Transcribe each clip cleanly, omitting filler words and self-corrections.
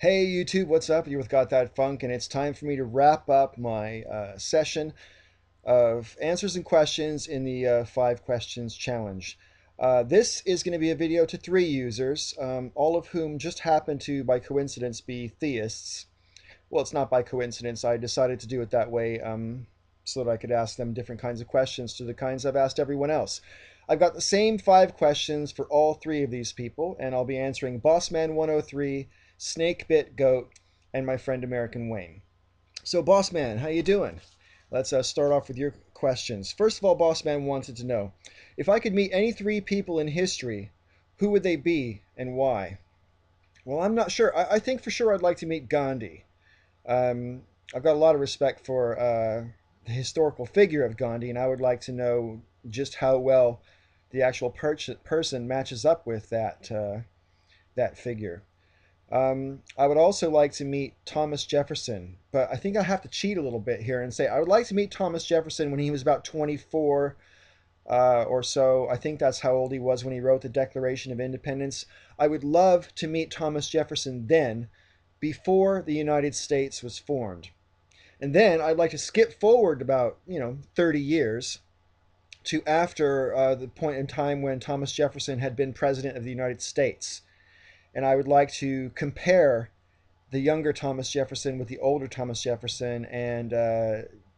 Hey YouTube, what's up? You're with Got That Funk, and it's time for me to wrap up my session of answers and questions in the 5 questions challenge. This is going to be a video to 3 users, all of whom just happen to, by coincidence, be theists. Well, it's not by coincidence. I decided to do it that way so that I could ask them different kinds of questions to the kinds I've asked everyone else. I've got the same 5 questions for all 3 of these people, and I'll be answering Bossman103, Snakebit Goat, and my friend American Wayne. So, Bossman, how you doing? Let's start off with your questions. First of all, Bossman wanted to know if I could meet any 3 people in history, who would they be and why? Well, I'm not sure. I think for sure I'd like to meet Gandhi. Um, I've got a lot of respect for the historical figure of Gandhi, and I would like to know just how well the actual person matches up with that figure. I would also like to meet Thomas Jefferson, but I think I have to cheat a little bit here and say I would like to meet Thomas Jefferson when he was about 24 or so. I think that's how old he was when he wrote the Declaration of Independence. I would love to meet Thomas Jefferson then, before the United States was formed. And then I'd like to skip forward about, 30 years to after the point in time when Thomas Jefferson had been president of the United States. And I would like to compare the younger Thomas Jefferson with the older Thomas Jefferson and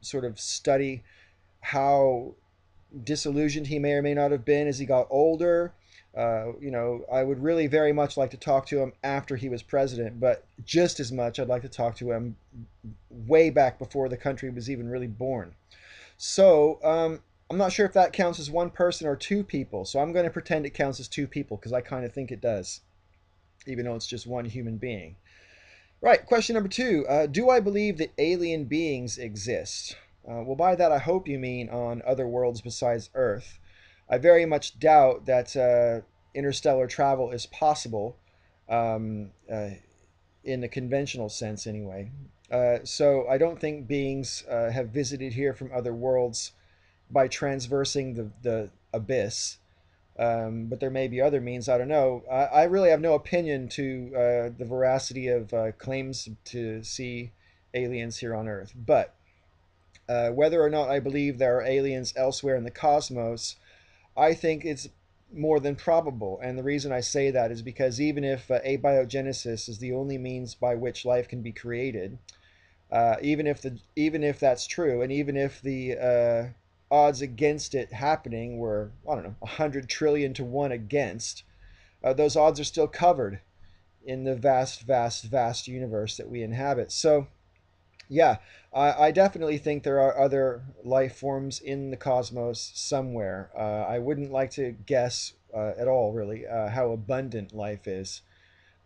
sort of study how disillusioned he may or may not have been as he got older. I would really very much like to talk to him after he was president, but just as much I'd like to talk to him way back before the country was even really born. So I'm not sure if that counts as 1 person or 2 people, so I'm going to pretend it counts as 2 people because I kind of think it does, even though it's just one human being. Right, question number 2. Do I believe that alien beings exist? Well, by that I hope you mean on other worlds besides Earth. I very much doubt that interstellar travel is possible, um, uh, in the conventional sense anyway. So I don't think beings have visited here from other worlds by transversing the abyss. But there may be other means. I don't know. I really have no opinion to the veracity of claims to see aliens here on Earth. But whether or not I believe there are aliens elsewhere in the cosmos, I think it's more than probable. And the reason I say that is because even if abiogenesis is the only means by which life can be created, even if that's true, and even if the odds against it happening were, I don't know, 100 trillion to 1 against, those odds are still covered in the vast, vast, vast universe that we inhabit. So yeah, I definitely think there are other life forms in the cosmos somewhere. I wouldn't like to guess at all, really, how abundant life is,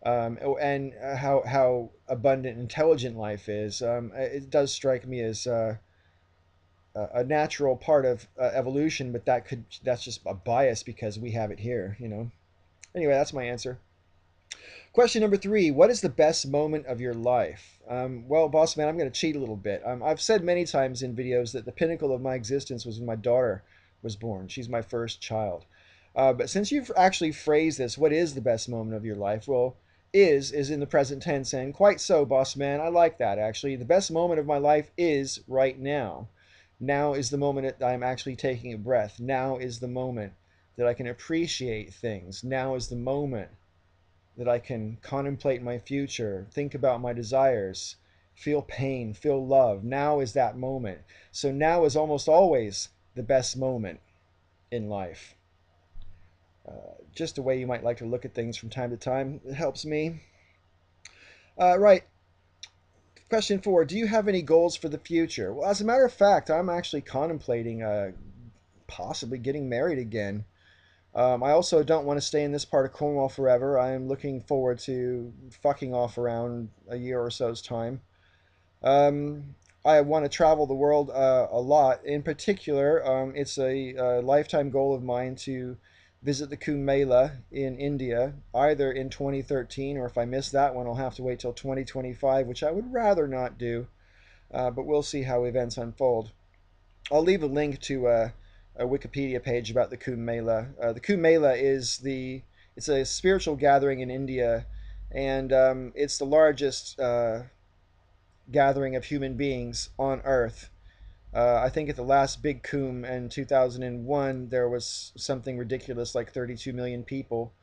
and how abundant intelligent life is. It does strike me as a natural part of evolution, but that's just a bias because we have it here. Anyway, that's my answer. Question number 3. What is the best moment of your life? Well, boss man, I'm going to cheat a little bit. I've said many times in videos that the pinnacle of my existence was when my daughter was born. She's my first child. But since you've actually phrased this, what is the best moment of your life? Well, is in the present tense, and quite so, boss man. I like that, actually. The best moment of my life is right now. Now is the moment that I'm actually taking a breath. Now is the moment that I can appreciate things. Now is the moment that I can contemplate my future, think about my desires, feel pain, feel love. Now is that moment. So now is almost always the best moment in life. Just a way you might like to look at things from time to time. It helps me. Right. Question 4. Do you have any goals for the future? Well, as a matter of fact, I'm actually contemplating possibly getting married again. I also don't want to stay in this part of Cornwall forever. I am looking forward to fucking off around a year or so's time. I want to travel the world a lot. In particular, it's a lifetime goal of mine to visit the Kumbh Mela in India, either in 2013, or if I miss that one, I'll have to wait till 2025, which I would rather not do. But we'll see how events unfold. I'll leave a link to a Wikipedia page about the Kumbh Mela. The Kumbh Mela it's a spiritual gathering in India and it's the largest gathering of human beings on Earth. I think at the last big Kumbh in 2001, there was something ridiculous like 32 million people,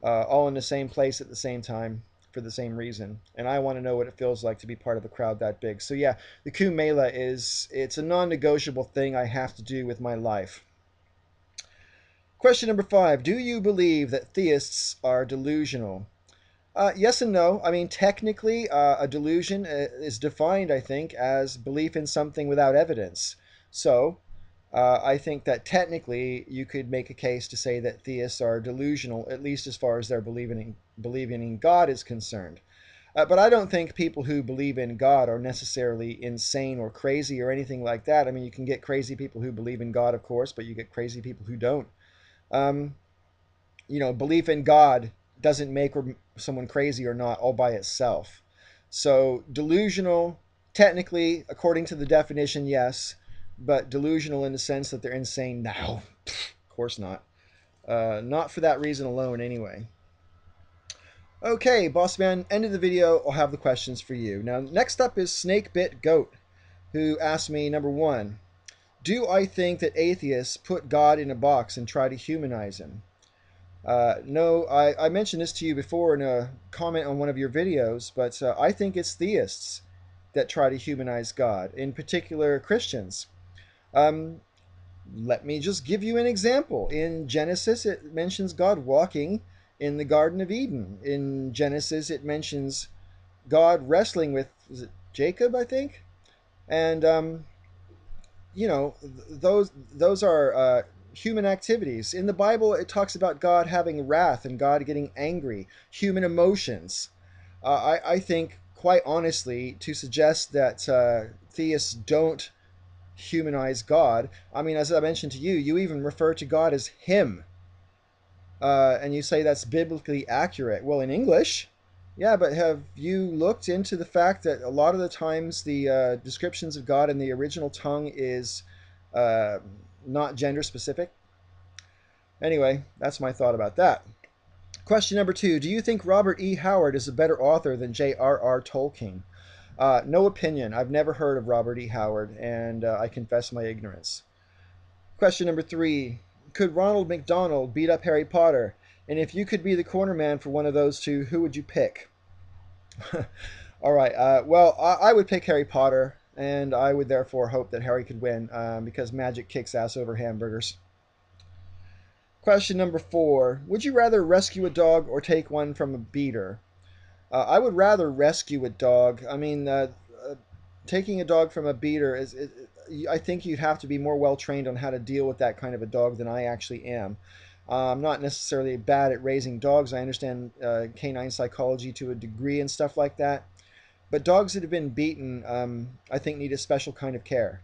all in the same place at the same time for the same reason. And I want to know what it feels like to be part of a crowd that big. So yeah, the Kumbh Mela it's a non-negotiable thing I have to do with my life. Question number 5. Do you believe that theists are delusional? Yes and no. I mean, technically, a delusion is defined, I think, as belief in something without evidence. So, I think that technically you could make a case to say that theists are delusional, at least as far as their believing in God is concerned. But I don't think people who believe in God are necessarily insane or crazy or anything like that. I mean, you can get crazy people who believe in God, of course, but you get crazy people who don't. Um, belief in God doesn't make someone crazy or not all by itself. So delusional, technically, according to the definition, yes, but delusional in the sense that they're insane now. Of course not. Not for that reason alone, anyway. Okay, boss man, end of the video. I'll have the questions for you. Now, next up is Snakebit Goat, who asked me number 1, do I think that atheists put God in a box and try to humanize him? No, I mentioned this to you before in a comment on one of your videos, but I think it's theists that try to humanize God, in particular Christians. Um, Let me just give you an example. In Genesis, it mentions God walking in the Garden of Eden. In Genesis, it mentions God wrestling with, is it Jacob, I think? And those are human activities. In the Bible, it talks about God having wrath and God getting angry, human emotions. I think, quite honestly, to suggest that theists don't humanize God, I mean, as I mentioned to you, you even refer to God as Him, and you say that's biblically accurate. Well, in English, yeah, but have you looked into the fact that a lot of the times the descriptions of God in the original tongue is uh, not gender specific? Anyway, that's my thought about that. Question number 2. Do you think Robert E. Howard is a better author than J.R.R. Tolkien? No opinion. I've never heard of Robert E. Howard, and I confess my ignorance. Question number 3. Could Ronald McDonald beat up Harry Potter? And if you could be the corner man for one of those two, who would you pick? All right. Well, I would pick Harry Potter, and I would therefore hope that Harry could win because magic kicks ass over hamburgers. Question number 4. Would you rather rescue a dog or take one from a beater? I would rather rescue a dog. I mean, taking a dog from a beater I think you'd have to be more well trained on how to deal with that kind of a dog than I actually am. I'm not necessarily bad at raising dogs. I understand canine psychology to a degree and stuff like that. But dogs that have been beaten, I think, need a special kind of care.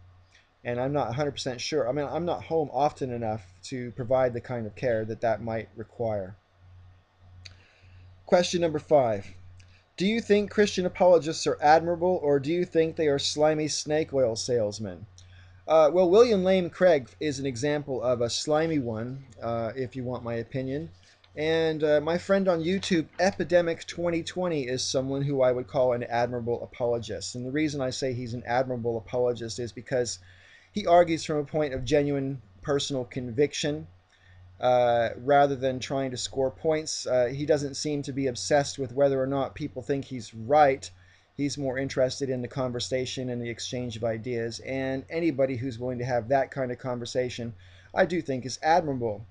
And I'm not 100% sure. I mean, I'm not home often enough to provide the kind of care that might require. Question number 5. Do you think Christian apologists are admirable, or do you think they are slimy snake oil salesmen? Well, William Lane Craig is an example of a slimy one, if you want my opinion. And my friend on YouTube, Epidemic 2020, is someone who I would call an admirable apologist. And the reason I say he's an admirable apologist is because he argues from a point of genuine personal conviction rather than trying to score points. He doesn't seem to be obsessed with whether or not people think he's right. He's more interested in the conversation and the exchange of ideas. And anybody who's willing to have that kind of conversation, I do think is admirable.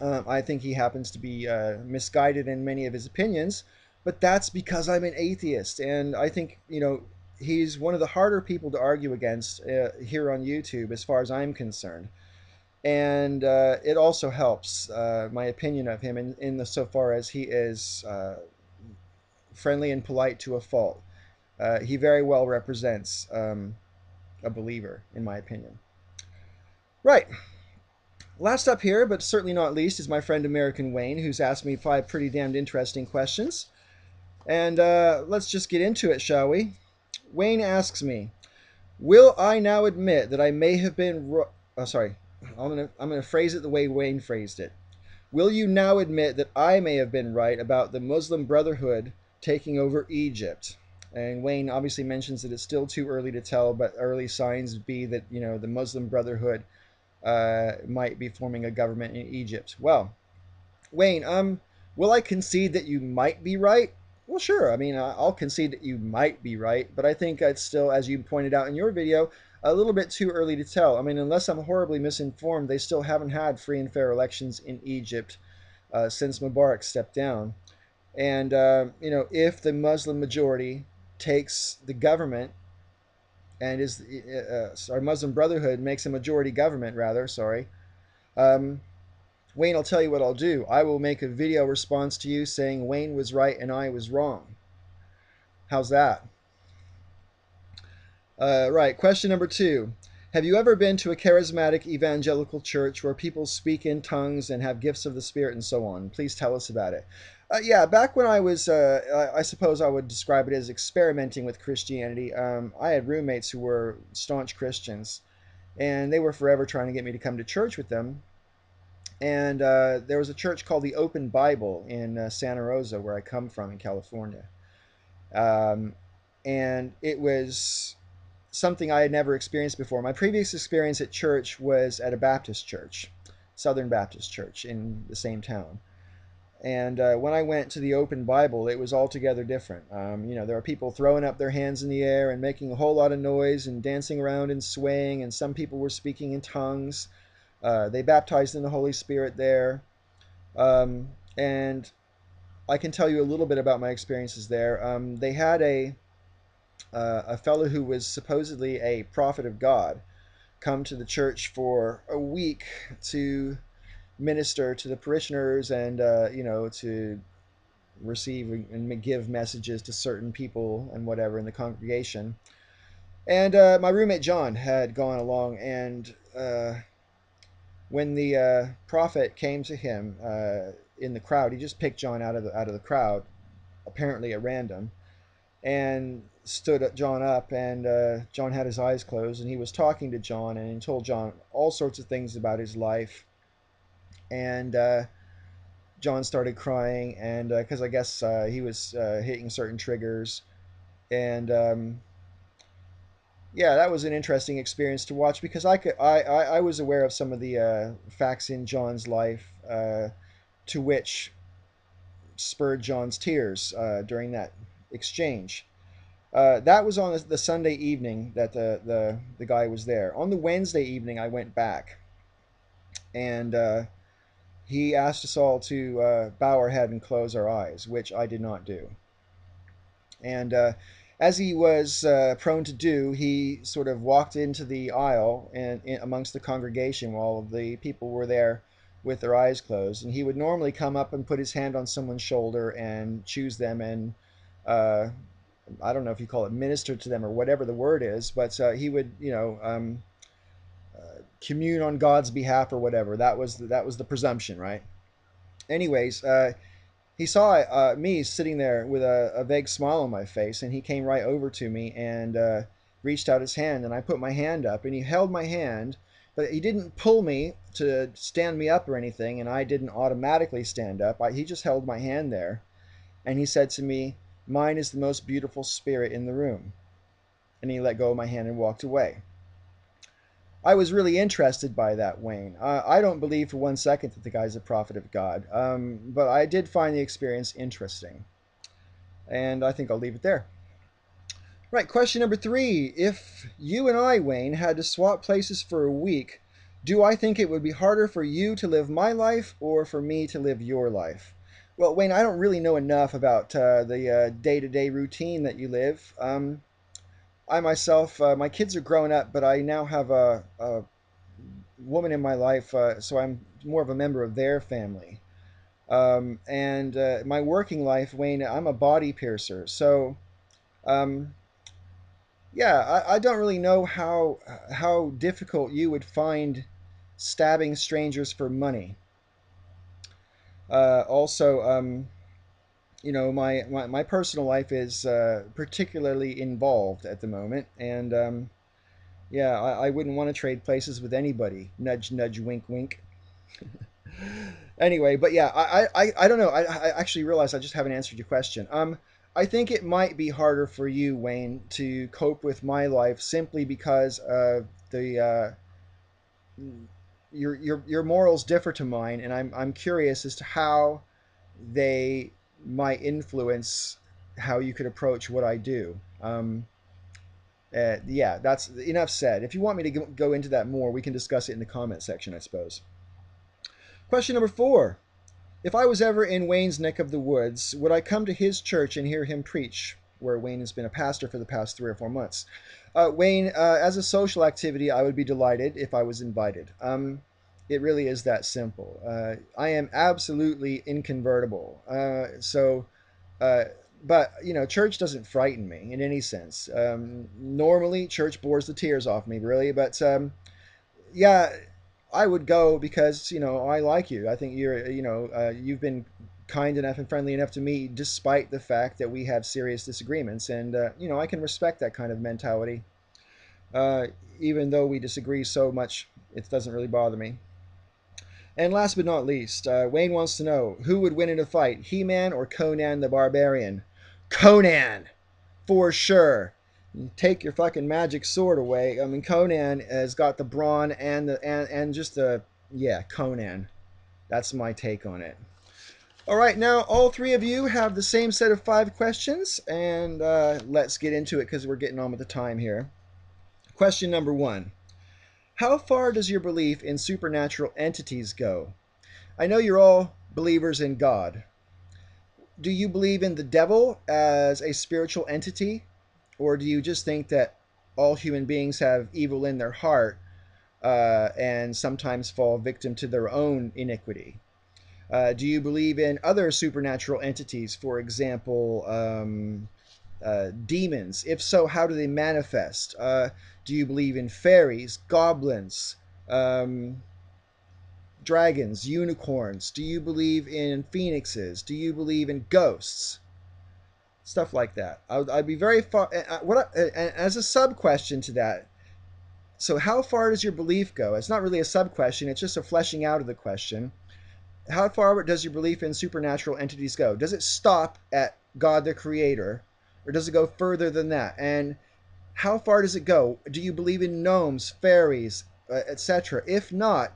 I think he happens to be misguided in many of his opinions, but that's because I'm an atheist. And I think, he's one of the harder people to argue against here on YouTube as far as I'm concerned. And it also helps my opinion of him in the so far as he is friendly and polite to a fault. He very well represents a believer, in my opinion. Right. Last up here, but certainly not least, is my friend American Wayne, who's asked me 5 pretty damned interesting questions. And let's just get into it, shall we? Wayne asks me, will I now admit that I may have been... Oh, sorry. I'm gonna phrase it the way Wayne phrased it. Will you now admit that I may have been right about the Muslim Brotherhood taking over Egypt. And Wayne obviously mentions that it's still too early to tell, but early signs be that the Muslim Brotherhood might be forming a government in Egypt. Well, Wayne, will I concede that you might be right? Well, sure. I mean, I'll concede that you might be right, but I think it's still, as you pointed out in your video, a little bit too early to tell. I mean, unless I'm horribly misinformed, they still haven't had free and fair elections in Egypt since Mubarak stepped down. And, if the Muslim majority takes the government and sorry, Muslim Brotherhood makes a majority government, rather, sorry, um, Wayne, I'll tell you what I'll do. I will make a video response to you saying Wayne was right and I was wrong. How's that? Right. Question number 2. Have you ever been to a charismatic evangelical church where people speak in tongues and have gifts of the Spirit and so on? Please tell us about it. Yeah, back when I was, I suppose I would describe it as experimenting with Christianity. I had roommates who were staunch Christians, and they were forever trying to get me to come to church with them. And there was a church called the Open Bible in Santa Rosa, where I come from in California. Um, and it was something I had never experienced before. My previous experience at church was at a Baptist church, Southern Baptist church in the same town. And when I went to the Open Bible, it was altogether different. There were people throwing up their hands in the air and making a whole lot of noise and dancing around and swaying, and some people were speaking in tongues. They baptized in the Holy Spirit there. And I can tell you a little bit about my experiences there. They had a fellow who was supposedly a prophet of God come to the church for a week to minister to the parishioners and to receive and give messages to certain people and whatever in the congregation. And my roommate John had gone along, and when the prophet came to him in the crowd, he just picked John out of the crowd, apparently at random, and stood John up. And John had his eyes closed, and he was talking to John and told John all sorts of things about his life. And John started crying, and because I guess he was hitting certain triggers, and yeah, that was an interesting experience to watch because I was aware of some of the facts in John's life to which spurred John's tears during that exchange. That was on the Sunday evening that the guy was there. On the Wednesday evening, I went back, and he asked us all to bow our head and close our eyes, which I did not do. And as he was prone to do, he sort of walked into the aisle and amongst the congregation while the people were there with their eyes closed. And he would normally come up and put his hand on someone's shoulder and choose them and I don't know if you call it minister to them or whatever the word is, but he would, commune on God's behalf or whatever. That was the presumption, right? Anyways, he saw me sitting there with a vague smile on my face, and he came right over to me and reached out his hand, and I put my hand up, and he held my hand, but he didn't pull me to stand me up or anything, and I didn't automatically stand up. He just held my hand there, and he said to me, "Mine is the most beautiful spirit in the room." And he let go of my hand and walked away. I was really interested by that, Wayne. I don't believe for 1 second that the guy's a prophet of God, but I did find the experience interesting. And I think I'll leave it there. Right, question number 3. If you and I, Wayne, had to swap places for a week, do I think it would be harder for you to live my life or for me to live your life? Well, Wayne, I don't really know enough about the day-to-day routine that you live. I myself, my kids are grown up, but I now have a woman in my life, so I'm more of a member of their family. And my working life, Wayne, I'm a body piercer. So, um, yeah, I don't really know how difficult you would find stabbing strangers for money. Also, my personal life is particularly involved at the moment, and yeah, I wouldn't want to trade places with anybody. Nudge, nudge, wink, wink. Anyway, but yeah, I don't know. I actually realized I just haven't answered your question. I think it might be harder for you, Wayne, to cope with my life simply because the your morals differ to mine, and I'm curious as to how they might influence how you could approach what I do. Yeah, that's enough said. If you want me to go into that more, we can discuss it in the comment section, I suppose. Question number 4. If I was ever in Wayne's neck of the woods, would I come to his church and hear him preach, where Wayne has been a pastor for the past 3 or 4 months? Wayne, as a social activity, I would be delighted if I was invited. It really is that simple. I am absolutely inconvertible. Uh, but church doesn't frighten me in any sense. Normally, church bores the tears off me, really. But yeah, I would go because I like you. I think you've been kind enough and friendly enough to me, despite the fact that we have serious disagreements, and I can respect that kind of mentality. Uh, Even though we disagree so much, it doesn't really bother me. And last but not least, Wayne wants to know who would win in a fight, He-Man or Conan the Barbarian? Conan, for sure. Take your fucking magic sword away. I mean, Conan has got the brawn and just the yeah, Conan. That's my take on it. All right, now all three of you have the same set of 5 questions, and let's get into it because we're getting on with the time here. Question number 1. How far does your belief in supernatural entities go? I know you're all believers in God. Do you believe in the devil as a spiritual entity? Or do you just think that all human beings have evil in their heart and sometimes fall victim to their own iniquity? Do you believe in other supernatural entities, for example, demons? If so, how do they manifest? Do you believe in fairies, goblins, um, dragons, unicorns? Do you believe in phoenixes? Do you believe in ghosts? Stuff like that. I'd be very far. As a sub question to that, so how far does your belief go? It's not really a sub question, it's just a fleshing out of the question. How far does your belief in supernatural entities go? Does it stop at God the Creator, or does it go further than that? And how far does it go? Do you believe in gnomes, fairies, etc.? If not,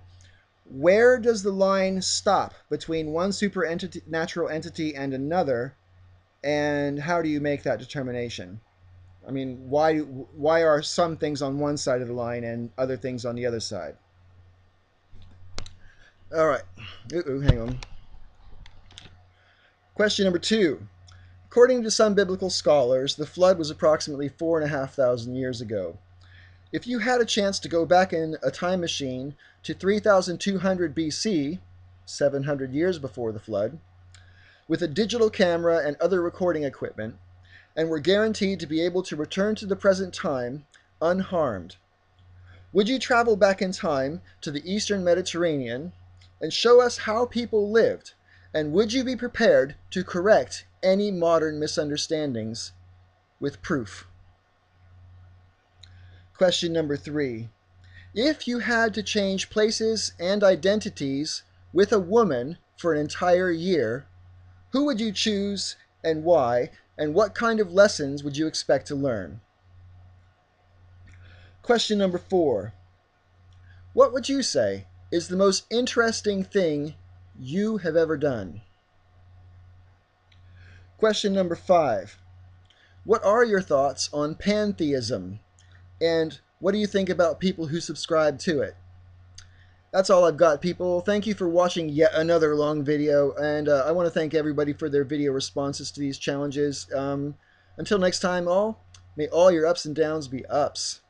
where does the line stop between one supernatural entity and another, and how do you make that determination? I mean, why are some things on one side of the line and other things on the other side? All right. Hang on. Question number 2. According to some biblical scholars, the flood was approximately 4,500 years ago. If you had a chance to go back in a time machine to 3200 BC, 700 years before the flood, with a digital camera and other recording equipment, and were guaranteed to be able to return to the present time unharmed, would you travel back in time to the Eastern Mediterranean and show us how people lived? And would you be prepared to correct any modern misunderstandings with proof? Question number 3. If you had to change places and identities with a woman for an entire year, who would you choose and why? And what kind of lessons would you expect to learn? Question number 4. What would you say is the most interesting thing you have ever done? Question number 5. What are your thoughts on pantheism? And what do you think about people who subscribe to it? That's all I've got, people. Thank you for watching yet another long video, and I want to thank everybody for their video responses to these challenges. Until next time, may all your ups and downs be ups.